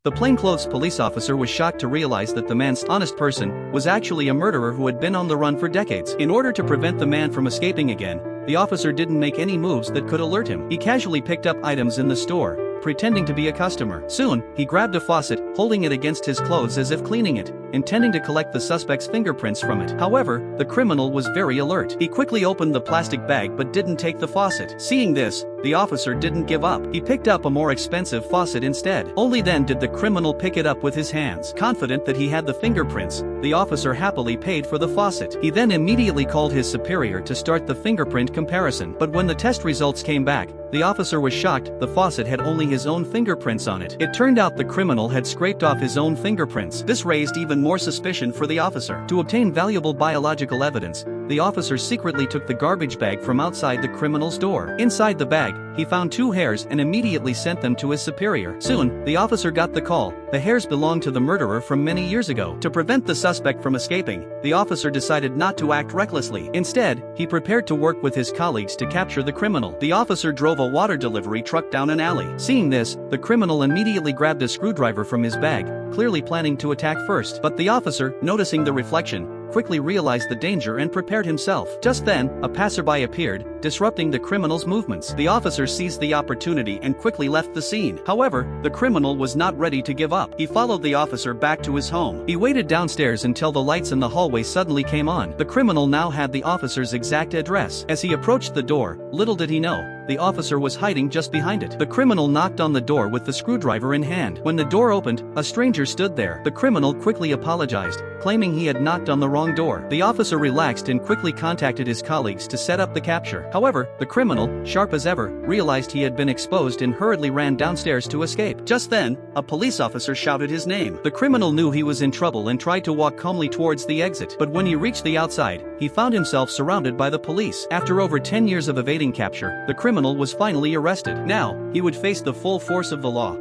The plainclothes police officer was shocked to realize that the man's honest person was actually a murderer who had been on the run for decades. In order to prevent the man from escaping again, the officer didn't make any moves that could alert him. He casually picked up items in the store, pretending to be a customer. Soon, he grabbed a faucet, holding it against his clothes as if cleaning it, intending to collect the suspect's fingerprints from it. However, the criminal was very alert. He quickly opened the plastic bag but didn't take the faucet. Seeing this, the officer didn't give up. He picked up a more expensive faucet instead. Only then did the criminal pick it up with his hands. Confident that he had the fingerprints, the officer happily paid for the faucet. He then immediately called his superior to start the fingerprint comparison. But when the test results came back, the officer was shocked. The faucet had only his own fingerprints on it. It turned out the criminal had scraped off his own fingerprints. This raised even more suspicion for the officer. To obtain valuable biological evidence, the officer secretly took the garbage bag from outside the criminal's door. Inside the bag, he found 2 hairs and immediately sent them to his superior. Soon, the officer got the call. The hairs belonged to the murderer from many years ago. To prevent the suspect from escaping, the officer decided not to act recklessly. Instead, he prepared to work with his colleagues to capture the criminal. The officer drove a water delivery truck down an alley. Seeing this, the criminal immediately grabbed a screwdriver from his bag, clearly planning to attack first. But the officer, noticing the reflection, quickly realized the danger and prepared himself. Just then, a passerby appeared, disrupting the criminal's movements. The officer seized the opportunity and quickly left the scene. However, the criminal was not ready to give up. He followed the officer back to his home. He waited downstairs until the lights in the hallway suddenly came on. The criminal now had the officer's exact address. As he approached the door, little did he know, the officer was hiding just behind it. The criminal knocked on the door with the screwdriver in hand. When the door opened, a stranger stood there. The criminal quickly apologized, claiming he had knocked on the wrong door. The officer relaxed and quickly contacted his colleagues to set up the capture. However, the criminal, sharp as ever, realized he had been exposed and hurriedly ran downstairs to escape. Just then, a police officer shouted his name. The criminal knew he was in trouble and tried to walk calmly towards the exit. But when he reached the outside, he found himself surrounded by the police. After over 10 years of evading capture, the criminal was finally arrested. Now, he would face the full force of the law.